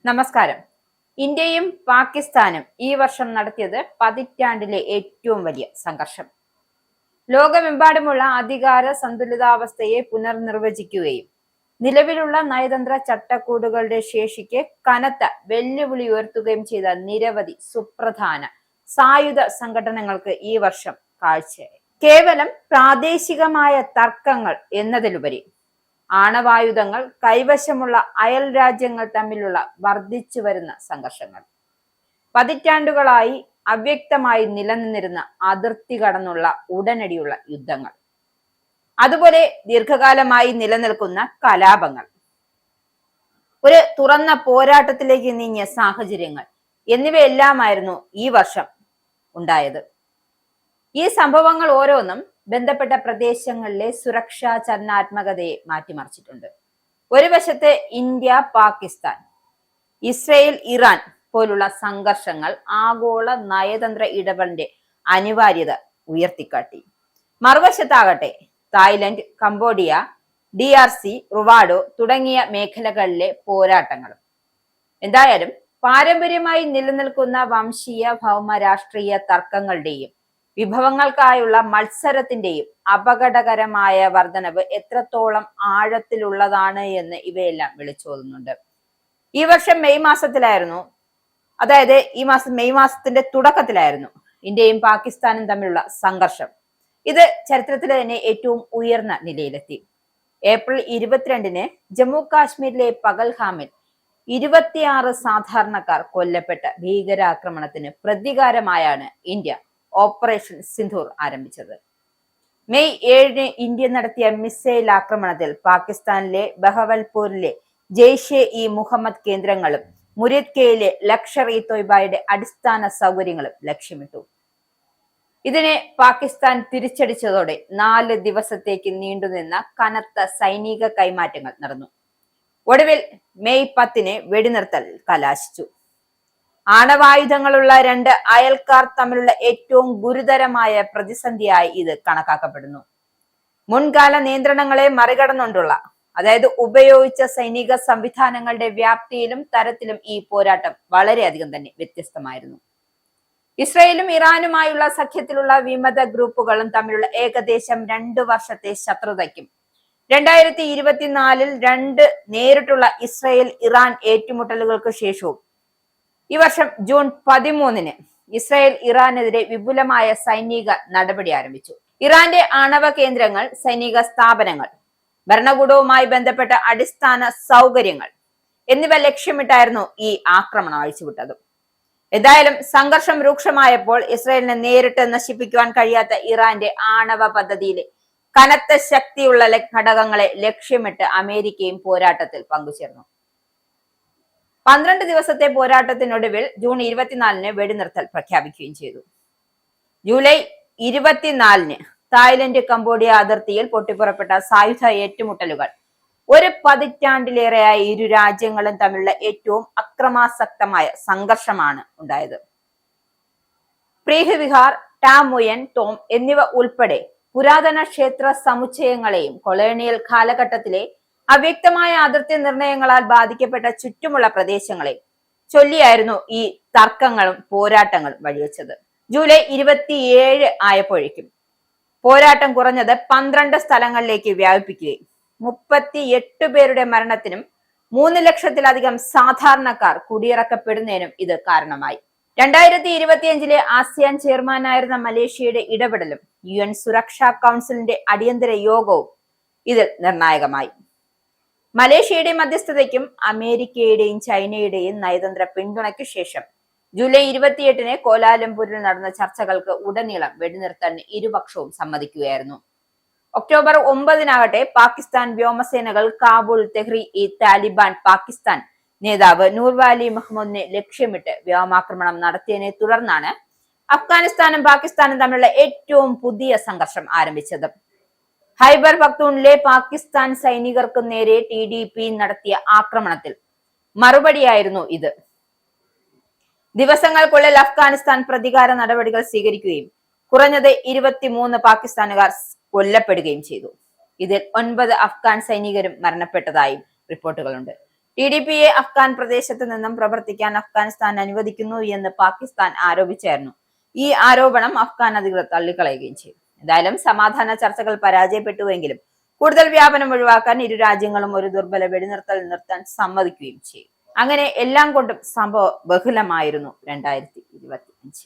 നമസ്കാരം. ഇന്ത്യയും പാകിസ്ഥാനും ഈ വർഷം നടത്തിയത് പതിറ്റാണ്ടിലെ ഏറ്റവും വലിയ സംഘർഷം. ലോകമെമ്പാടുമുള്ള അധികാര സന്തുലിതാവസ്ഥയെ പുനർനിർവചിക്കുകയും നിലവിലുള്ള നയതന്ത്ര ചട്ടക്കൂടുകളുടെ ശേഷിക്ക് കനത്ത വെല്ലുവിളി ഉയർത്തുകയും ചെയ്ത നിരവധി സുപ്രധാന സായുധ സംഘടനകൾക്ക് ഈ വർഷം കാഴ്ചയായി. കേവലം പ്രാദേശികമായ തർക്കങ്ങൾ എന്നതിലുപരി ആണവായുധങ്ങൾ കൈവശമുള്ള അയൽ രാജ്യങ്ങൾ തമ്മിലുള്ള വർദ്ധിച്ചു വരുന്ന സംഘർഷങ്ങൾ, പതിറ്റാണ്ടുകളായി അവ്യക്തമായി നിലനിന്നിരുന്ന അതിർത്തി കടന്നുള്ള ഉടനടിയുള്ള യുദ്ധങ്ങൾ, അതുപോലെ ദീർഘകാലമായി നിലനിൽക്കുന്ന കലാപങ്ങൾ, ഒരു തുറന്ന പോരാട്ടത്തിലേക്ക് നീങ്ങിയ സാഹചര്യങ്ങൾ എന്നിവയെല്ലാമായിരുന്നു ഈ വർഷം ഉണ്ടായത്. ഈ സംഭവങ്ങൾ ഓരോന്നും ബന്ധപ്പെട്ട പ്രദേശങ്ങളിലെ സുരക്ഷാ ചലനാത്മകതയെ മാറ്റിമറിച്ചിട്ടുണ്ട്. ഒരു വശത്ത് ഇന്ത്യ പാകിസ്ഥാൻ, ഇസ്രയേൽ ഇറാൻ പോലുള്ള സംഘർഷങ്ങൾ ആഗോള നയതന്ത്ര ഇടപെടലിന്റെ അനിവാര്യത ഉയർത്തിക്കാട്ടി. മറുവശത്താകട്ടെ തായ്ലൻഡ്, കംബോഡിയ, DRC, റുവാഡോ തുടങ്ങിയ മേഖലകളിലെ പോരാട്ടങ്ങളും. എന്തായാലും പാരമ്പര്യമായി നിലനിൽക്കുന്ന വംശീയ ഭൗമ രാഷ്ട്രീയ തർക്കങ്ങളുടെയും വിഭവങ്ങൾക്കായുള്ള മത്സരത്തിന്റെയും അപകടകരമായ വർധനവ് എത്രത്തോളം ആഴത്തിലുള്ളതാണ് എന്ന് ഇവയെല്ലാം വിളിച്ചോതുന്നുണ്ട്. ഈ വർഷം മെയ് മാസത്തിലായിരുന്നു, അതായത് ഈ മെയ് മാസത്തിന്റെ തുടക്കത്തിലായിരുന്നു ഇന്ത്യയും പാകിസ്ഥാനും തമ്മിലുള്ള സംഘർഷം. ഇത് ചരിത്രത്തിലെ തന്നെ ഏറ്റവും ഉയർന്ന നിലയിലെത്തി. ഏപ്രിൽ 22-ന് ജമ്മു കാശ്മീരിലെ പകൽഹാമിൽ 26 സാധാരണക്കാർ കൊല്ലപ്പെട്ട ഭീകരാക്രമണത്തിന് പ്രതികാരമായാണ് ഇന്ത്യ ഓപ്പറേഷൻ സിന്ധൂർ ആരംഭിച്ചത്. മെയ് 7-ന് ഇന്ത്യ നടത്തിയ മിസൈൽ ആക്രമണത്തിൽ പാകിസ്ഥാനിലെ ബഹവൽപൂരിലെ ജെയ്ഷെ മുഹമ്മദ് കേന്ദ്രങ്ങളും മുരിദ്കയിലെ ലഷ്കർ-ഇ-തോയ്ബയുടെ അടിസ്ഥാന സൗകര്യങ്ങളും ലക്ഷ്യമിട്ടു. ഇതിനെ പാകിസ്ഥാൻ തിരിച്ചടിച്ചതോടെ 4 ദിവസത്തേക്ക് നീണ്ടുനിന്ന കനത്ത സൈനിക കൈമാറ്റങ്ങൾ നടന്നു. ഒടുവിൽ മെയ് 10-ന് വെടിനിർത്തൽ കലാശിച്ചു. ആണവായുധങ്ങളുള്ള 2 അയൽക്കാർ തമ്മിലുള്ള ഏറ്റവും ഗുരുതരമായ പ്രതിസന്ധിയായി ഇത് കണക്കാക്കപ്പെടുന്നു. മുൻകാല നിയന്ത്രണങ്ങളെ മറികടന്നുകൊണ്ടുള്ള, അതായത് ഉപയോഗിച്ച സൈനിക സംവിധാനങ്ങളുടെ വ്യാപ്തിയിലും തരത്തിലും ഈ പോരാട്ടം വളരെയധികം തന്നെ വ്യത്യസ്തമായിരുന്നു. ഇസ്രയേലും ഇറാനുമായുള്ള സഖ്യത്തിലുള്ള വിമത ഗ്രൂപ്പുകളും തമ്മിലുള്ള ഏകദേശം 2 വർഷത്തെ ശത്രുതയ്ക്കും 2024-ൽ 2 നേരിട്ടുള്ള ഇസ്രയേൽ ഇറാൻ ഏറ്റുമുട്ടലുകൾക്ക് ശേഷവും ഈ വർഷം ജൂൺ 13-ന് ഇസ്രായേൽ ഇറാനെതിരെ വിപുലമായ സൈനിക നടപടി ആരംഭിച്ചു. ഇറാന്റെ ആണവ കേന്ദ്രങ്ങൾ, സൈനിക സ്ഥാപനങ്ങൾ, ഭരണകൂടവുമായി ബന്ധപ്പെട്ട അടിസ്ഥാന സൗകര്യങ്ങൾ എന്നിവ ലക്ഷ്യമിട്ടായിരുന്നു ഈ ആക്രമണം അഴിച്ചുവിട്ടത്. എന്തായാലും സംഘർഷം രൂക്ഷമായപ്പോൾ ഇസ്രായേലിനെ നേരിട്ട് നശിപ്പിക്കുവാൻ കഴിയാത്ത ഇറാന്റെ ആണവ പദ്ധതിയിലെ കനത്ത ശക്തിയുള്ള ഘടകങ്ങളെ ലക്ഷ്യമിട്ട് അമേരിക്കയും പോരാട്ടത്തിൽ പങ്കുചേർന്നു. 12 ദിവസത്തെ പോരാട്ടത്തിനൊടുവിൽ ജൂൺ 24-ന് വെടിനിർത്തൽ പ്രഖ്യാപിക്കുകയും ചെയ്തു. ജൂലൈ 24-ന് തായ്ലൻഡ് കംബോഡിയ അതിർത്തിയിൽ പൊട്ടിപ്പുറപ്പെട്ട സായുധ ഏറ്റുമുട്ടലുകൾ ഒരു പതിറ്റാണ്ടിലേറെയായി ഇരു രാജ്യങ്ങളും തമ്മിലുള്ള ഏറ്റവും അക്രമാസക്തമായ സംഘർഷമാണ് ഉണ്ടായത്. പ്രീഹ് വിഹാർ, ടാമുയൻ തോം എന്നിവ ഉൾപ്പെടെ പുരാതന ക്ഷേത്ര സമുച്ചയങ്ങളെയും കൊളോണിയൽ കാലഘട്ടത്തിലെ അവ്യക്തമായ അതിർത്തി നിർണയങ്ങളാൽ ബാധിക്കപ്പെട്ട ചുറ്റുമുള്ള പ്രദേശങ്ങളെ ചൊല്ലിയായിരുന്നു ഈ തർക്കങ്ങളും പോരാട്ടങ്ങളും വഴിവെച്ചത്. ജൂലൈ 27 ആയപ്പോഴേക്കും പോരാട്ടം കുറഞ്ഞത് 12 സ്ഥലങ്ങളിലേക്ക് വ്യാപിപ്പിക്കുകയും 38 പേരുടെ മരണത്തിനും 3 ലക്ഷത്തിലധികം സാധാരണക്കാർ കുടിയിറക്കപ്പെടുന്നതിനും ഇത് കാരണമായി. 2025-ലെ ആസിയാൻ ചെയർമാനായിരുന്ന മലേഷ്യയുടെ ഇടപെടലും UN സുരക്ഷാ കൗൺസിലിന്റെ അടിയന്തര യോഗവും ഇതിൽ നിർണായകമായി. മലേഷ്യയുടെ മധ്യസ്ഥതയ്ക്കും അമേരിക്കയുടെയും ചൈനയുടെയും നയതന്ത്ര പിന്തുണയ്ക്കു ശേഷം ജൂലൈ 28-ന് കോലാലംപൂരിൽ നടന്ന ചർച്ചകൾക്ക് ഉടനീളം വെടിനിർത്തലിന് ഇരുപക്ഷവും സമ്മതിക്കുകയായിരുന്നു. ഒക്ടോബർ 9-നാകട്ടെ പാകിസ്ഥാൻ വ്യോമസേനകൾ കാബൂൾ തെഹ്രി-ഇ-താലിബാൻ പാകിസ്ഥാൻ നേതാവ് നൂർവാലി മഹ്മൂദിനെ ലക്ഷ്യമിട്ട് വ്യോമാക്രമണം നടത്തിയതിനെ തുടർന്നാണ് അഫ്ഗാനിസ്ഥാനും പാകിസ്ഥാനും തമ്മിലുള്ള ഏറ്റവും പുതിയ സംഘർഷം ആരംഭിച്ചത്. ഖൈബർ പഖ്തൂണിലെ പാകിസ്ഥാൻ സൈനികർക്ക് നേരെ TDP നടത്തിയ ആക്രമണത്തിൽ മറുപടിയായിരുന്നു ഇത്. ദിവസങ്ങൾക്കുള്ളിൽ അഫ്ഗാനിസ്ഥാൻ പ്രതികാര നടപടികൾ സ്വീകരിക്കുകയും കുറഞ്ഞത് 23 പാകിസ്ഥാനുകാർ കൊല്ലപ്പെടുകയും ചെയ്തു. ഇതിൽ 9 അഫ്ഗാൻ സൈനികരും മരണപ്പെട്ടതായും റിപ്പോർട്ടുകളുണ്ട്. TDP-യെ അഫ്ഗാൻ പ്രദേശത്ത് നിന്നും പ്രവർത്തിക്കാൻ അഫ്ഗാനിസ്ഥാൻ അനുവദിക്കുന്നു എന്ന് പാകിസ്ഥാൻ ആരോപിച്ചായിരുന്നു. ഈ ആരോപണം അഫ്ഗാൻ അധികൃതർ തള്ളിക്കളയുകയും ചെയ്തു. എന്തായാലും സമാധാന ചർച്ചകൾ പരാജയപ്പെട്ടുവെങ്കിലും കൂടുതൽ വ്യാപനം ഒഴിവാക്കാൻ ഇരു രാജ്യങ്ങളും ഒരു ദുർബല വെടിനിർത്തൽ നിർത്താൻ സമ്മതിക്കുകയും ചെയ്തു. അങ്ങനെ എല്ലാം കൊണ്ടും സംഭവ ബഹുലമായിരുന്നു 2025.